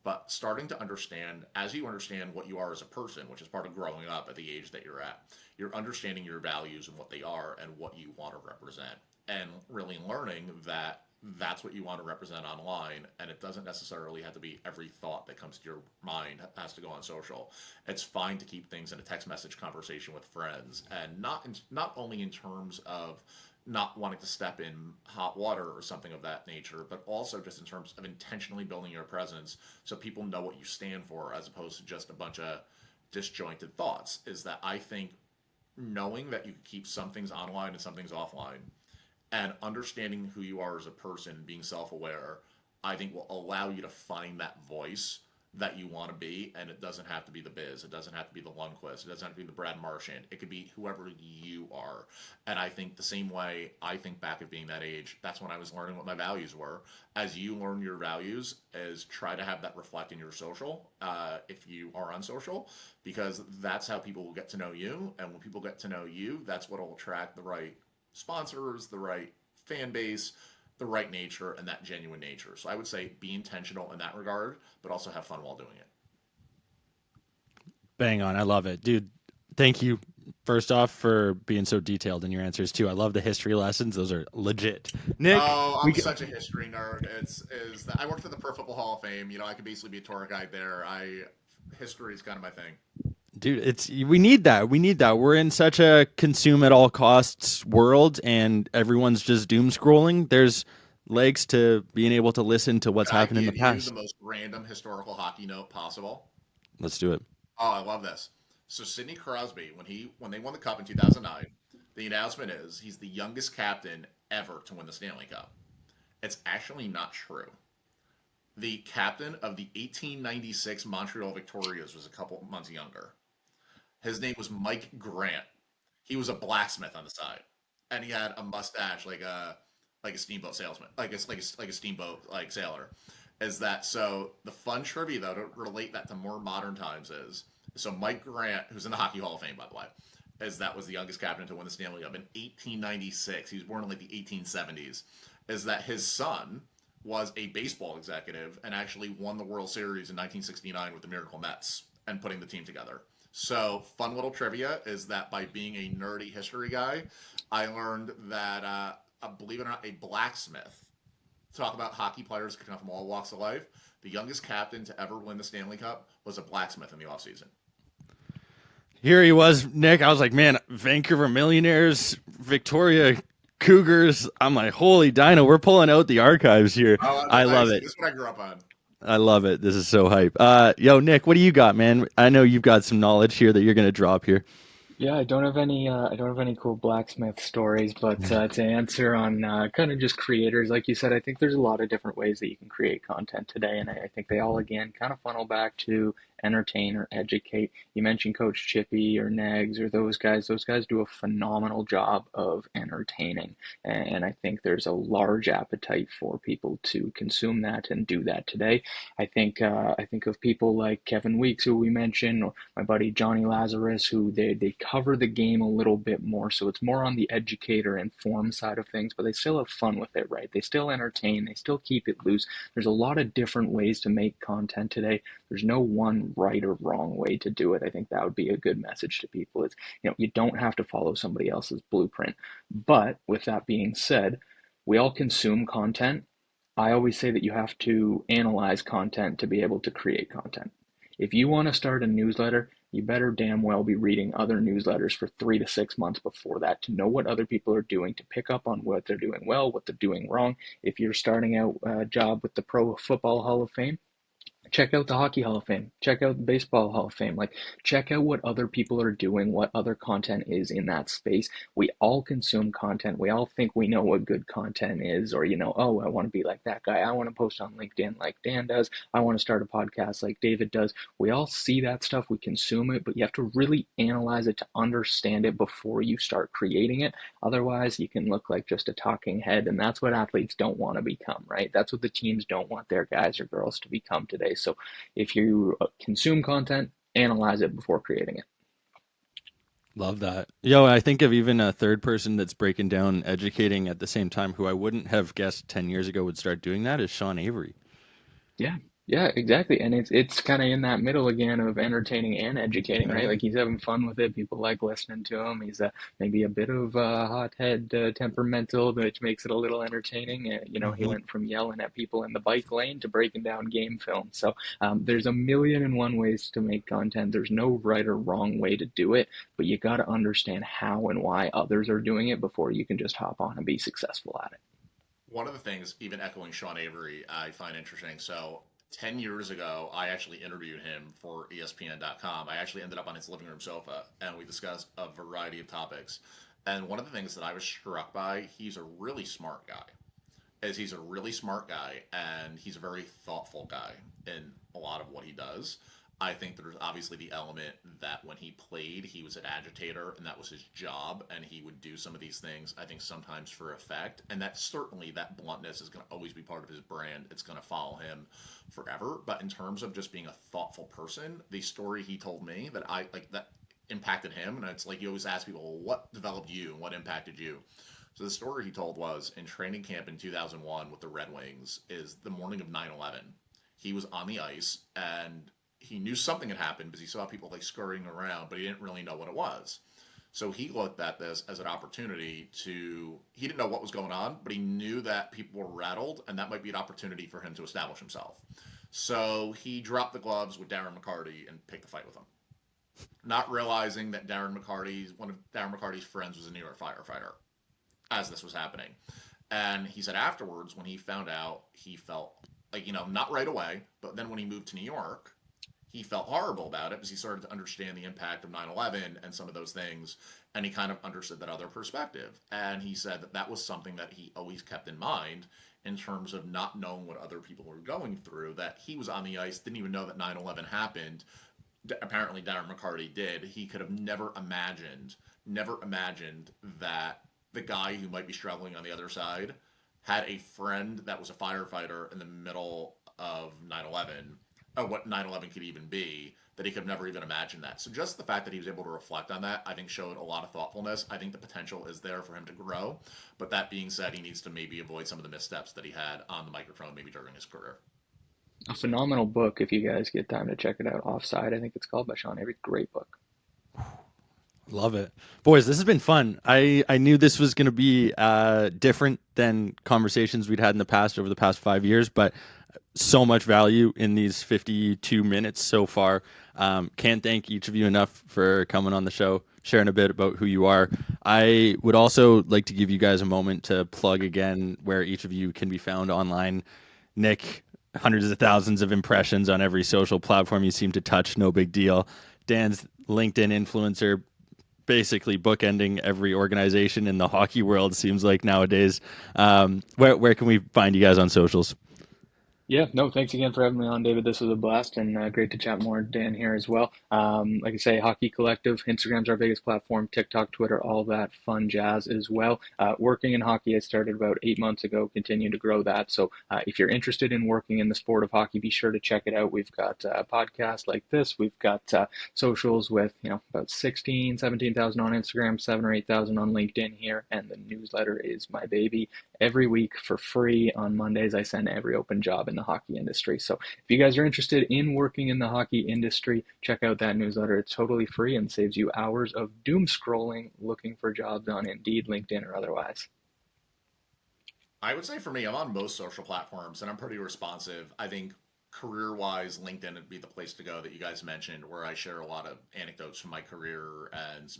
But starting to understand, as you understand what you are as a person, which is part of growing up at the age that you're understanding your values and what they are and what you want to represent. And really learning that that's what you want to represent online, and it doesn't necessarily have to be every thought that comes to your mind has to go on social. It's fine to keep things in a text message conversation with friends, and not only in terms of not wanting to step in hot water or something of that nature, but also just in terms of intentionally building your presence so people know what you stand for, as opposed to just a bunch of disjointed thoughts. Is that I think knowing that you can keep some things online and some things offline, and understanding who you are as a person, being self-aware, I think will allow you to find that voice that you want to be. And it doesn't have to be the Biz. It doesn't have to be the Lundqvist. It doesn't have to be the Brad Marchand. It could be whoever you are. And I think the same way I think back at being that age, that's when I was learning what my values were. As you learn your values, is try to have that reflect in your social, if you are on social, because that's how people will get to know you. And when people get to know you, that's what will attract the right sponsors, the right fan base, the right nature, and that genuine nature. So I would say be intentional in that regard, but also have fun while doing it. Bang on. I love it. Dude, thank you first off for being so detailed in your answers too. I love the history lessons. Those are legit. Nick, Oh, I'm such a history nerd. I worked for the Pro Football Hall of Fame. I could basically be a tour guide there. History is kind of my thing. dude, we need that. We need that. We're in such a consume at all costs world, and everyone's just doom scrolling. There's legs to being able to listen to what's Can I happened in the give you the past. most random historical hockey note possible? Let's do it. Oh, I love this. So Sidney Crosby, when they won the Cup in 2009, the announcement is he's the youngest captain ever to win the Stanley Cup. It's actually not true. The captain of the 1896 Montreal Victorias was a couple months younger. His name was Mike Grant. He was a blacksmith on the side, and he had a mustache like a steamboat salesman, like a steamboat like sailor. Is that so? The fun trivia though to relate that to more modern times is so Mike Grant, who's in the Hockey Hall of Fame by the way, was the youngest captain to win the Stanley Cup in 1896. He was born in like the 1870s. Is that his son was a baseball executive and actually won the World Series in 1969 with the Miracle Mets and putting the team together. So, fun little trivia is that by being a nerdy history guy, I learned that, believe it or not, a blacksmith talk about hockey players that come from all walks of life. The youngest captain to ever win the Stanley Cup was a blacksmith in the offseason. Here he was, Nick. I was like, man, Vancouver Millionaires, Victoria Cougars. I'm like, holy dino, we're pulling out the archives here. Oh, I love nice. it. This is what I grew up on. I love it. This is so hype. Yo, Nick, what do you got, man? I know you've got some knowledge here that you're going to drop here. Yeah, I don't have any. I don't have any cool blacksmith stories, but to answer on kind of just creators, like you said, I think there's a lot of different ways that you can create content today, and I think they all again kind of funnel back to entertain or educate. You mentioned Coach Chippy or Negs or those guys. Those guys do a phenomenal job of entertaining, and I think there's a large appetite for people to consume that and do that today. I think of people like Kevin Weeks, who we mentioned, or my buddy Johnny Lazarus, who they cover the game a little bit more. So it's more on the educator and form side of things, but they still have fun with it, right? They still entertain, they still keep it loose. There's a lot of different ways to make content today. There's no one right or wrong way to do it. I think that would be a good message to people. Is, you don't have to follow somebody else's blueprint. But with that being said, we all consume content. I always say that you have to analyze content to be able to create content. If you want to start a newsletter, you better damn well be reading other newsletters for 3 to 6 months before that to know what other people are doing, to pick up on what they're doing well, what they're doing wrong. If you're starting out a job with the Pro Football Hall of Fame, check out the Hockey Hall of Fame. Check out the Baseball Hall of Fame. Like, check out what other people are doing, what other content is in that space. We all consume content. We all think we know what good content is, or, oh, I want to be like that guy. I want to post on LinkedIn like Dan does. I want to start a podcast like David does. We all see that stuff. We consume it, but you have to really analyze it to understand it before you start creating it. Otherwise, you can look like just a talking head, and that's what athletes don't want to become, right? That's what the teams don't want their guys or girls to become today. So if you consume content, analyze it before creating it. Love that. Yo, I think of even a third person that's breaking down, educating at the same time, who I wouldn't have guessed 10 years ago would start doing that, is Sean Avery. Yeah, yeah, exactly. And it's kind of in that middle again of entertaining and educating, right? Right. Like he's having fun with it. People like listening to him. He's maybe a bit of hothead, temperamental, which makes it a little entertaining. He Hmm. went from yelling at people in the bike lane to breaking down game film. So there's a million and one ways to make content. There's no right or wrong way to do it, but you got to understand how and why others are doing it before you can just hop on and be successful at it. One of the things, even echoing Sean Avery, I find interesting. So, 10 years ago, I actually interviewed him for ESPN.com. I actually ended up on his living room sofa and we discussed a variety of topics. And one of the things that I was struck by, he's a really smart guy. Is he's a really smart guy and he's a very thoughtful guy in a lot of what he does. I think there's obviously the element that when he played, he was an agitator and that was his job, and he would do some of these things, I think, sometimes for effect. And that certainly that bluntness is going to always be part of his brand. It's going to follow him forever. But in terms of just being a thoughtful person, the story he told me that I like that impacted him, and it's like you always ask people, well, what developed you and what impacted you? So the story he told was in training camp in 2001 with the Red Wings is the morning of 9/11. He was on the ice and he knew something had happened because he saw people like scurrying around, but he didn't really know what it was. So he looked at this as an opportunity he didn't know what was going on, but he knew that people were rattled and that might be an opportunity for him to establish himself. So he dropped the gloves with Darren McCarty and picked the fight with him. Not realizing that one of Darren McCarty's friends was a New York firefighter as this was happening. And he said afterwards, when he found out, he felt like, not right away, but then when he moved to New York, he felt horrible about it because he started to understand the impact of 9/11 and some of those things. And he kind of understood that other perspective. And he said that that was something that he always kept in mind in terms of not knowing what other people were going through, that he was on the ice, didn't even know that 9/11 happened. Apparently Darren McCarty did. He could have never imagined that the guy who might be struggling on the other side had a friend that was a firefighter in the middle of 9/11, or what 9/11 could even be, that he could have never even imagined that. So just the fact that he was able to reflect on that, I think showed a lot of thoughtfulness. I think the potential is there for him to grow. But that being said, he needs to maybe avoid some of the missteps that he had on the microphone maybe during his career. A phenomenal book if you guys get time to check it out. Offside, I think it's called, by Sean Avery. Great book. Love it. Boys, this has been fun. I knew this was going to be different than conversations we'd had in the past over the past 5 years, but so much value in these 52 minutes so far. Can't thank each of you enough for coming on the show, sharing a bit about who you are. I would also like to give you guys a moment to plug again where each of you can be found online. Nick, hundreds of thousands of impressions on every social platform you seem to touch, no big deal. Dan's LinkedIn influencer, basically bookending every organization in the hockey world, seems like nowadays. Where can we find you guys on socials? Yeah, no, thanks again for having me on, David. This was a blast and great to chat more. Dan here as well. Like I say, Hockey Collective, Instagram's our biggest platform, TikTok, Twitter, all that fun jazz as well. Working in hockey, I started about 8 months ago, continue to grow that. So if you're interested in working in the sport of hockey, be sure to check it out. We've got podcasts like this. We've got socials with, about 16, 17,000 on Instagram, 7 or 8,000 on LinkedIn here. And the newsletter is my baby. Every week for free on Mondays, I send every open job in the hockey industry. So if you guys are interested in working in the hockey industry, check out that newsletter. It's totally free and saves you hours of doom scrolling looking for jobs on Indeed, LinkedIn, or otherwise. I would say for me, I'm on most social platforms and I'm pretty responsive. I think career wise, LinkedIn would be the place to go that you guys mentioned, where I share a lot of anecdotes from my career and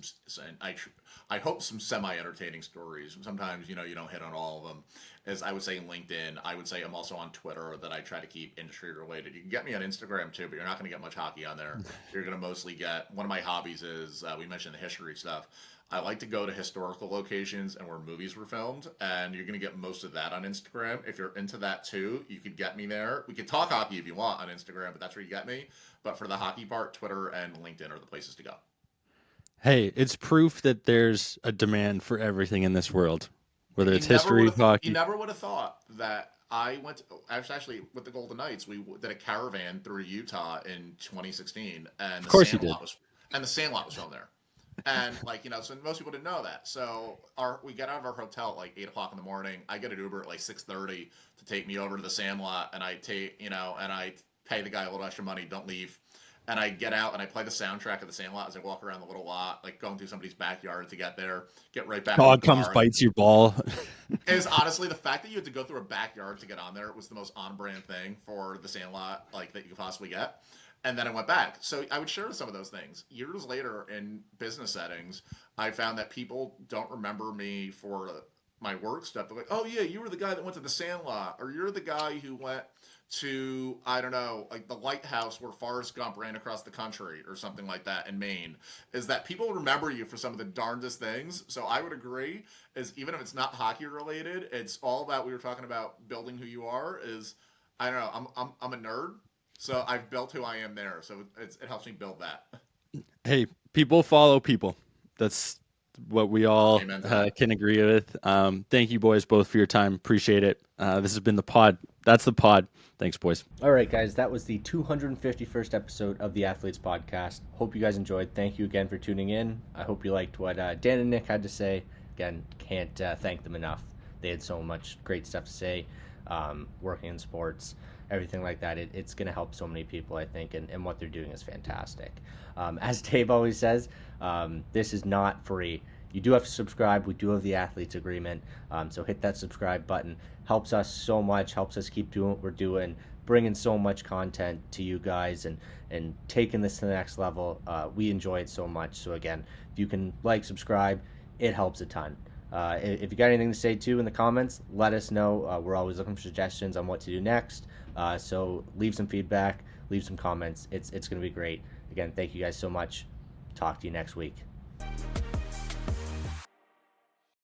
I hope some semi entertaining stories. Sometimes, you don't hit on all of them. As I would say, LinkedIn, I would say I'm also on Twitter, that I try to keep industry related. You can get me on Instagram too, but you're not going to get much hockey on there. You're going to mostly get, one of my hobbies is, we mentioned the history stuff. I like to go to historical locations and where movies were filmed, and you're going to get most of that on Instagram. If you're into that too, you could get me there. We could talk hockey if you want on Instagram, but that's where you get me. But for the hockey part, Twitter and LinkedIn are the places to go. Hey, it's proof that there's a demand for everything in this world, whether You it's never would history, have. You hockey. never would have thought that I went. I was actually with the Golden Knights. We did a caravan through Utah in 2016, and Of the course you did. Sandlot was filmed there. And so most people didn't know that. So we get out of our hotel at like 8 o'clock in the morning. I get an Uber at like 6:30 to take me over to the Sandlot, and I pay the guy a little extra money. Don't leave. And I get out and I play the soundtrack of the Sandlot as I walk around the little lot, like going through somebody's backyard to get there, get right back in the Dog comes, car. bites your ball. Is honestly the fact that you had to go through a backyard to get on there was the most on-brand thing for the Sandlot, like, that you could possibly get. And then I went back. So I would share some of those things. Years later, in business settings, I found that people don't remember me for my work stuff. They're like, "Oh yeah, you were the guy that went to the Sandlot, or you're the guy who went to, I don't know, like the lighthouse where Forrest Gump ran across the country or something like that in Maine." Is that people remember you for some of the darndest things. So I would agree, is even if it's not hockey related, it's all about, we were talking about building who you are. Is, I don't know, I'm a nerd, so I've built who I am there. So it helps me build that. Hey, people follow people. That's what we all Amen to that. can agree with. Thank you, boys, both for your time. Appreciate it. This has been the pod. That's the pod. Thanks, boys. All right, guys, that was the 251st episode of the Athletes Podcast. Hope you guys enjoyed. Thank you again for tuning in. I hope you liked what Dan and Nick had to say. Again, can't thank them enough. They had so much great stuff to say, working in sports, everything like that. It's going to help so many people, I think, and what they're doing is fantastic. As Dave always says, this is not free. You do have to subscribe. We do have the Athletes Agreement, so hit that subscribe button. Helps us so much, helps us keep doing what we're doing, bringing so much content to you guys and taking this to the next level. We enjoy it so much. So again, if you can subscribe, it helps a ton. If you got anything to say too in the comments, let us know. We're always looking for suggestions on what to do next. So leave some feedback, leave some comments. It's going to be great. Again, thank you guys so much. Talk to you next week.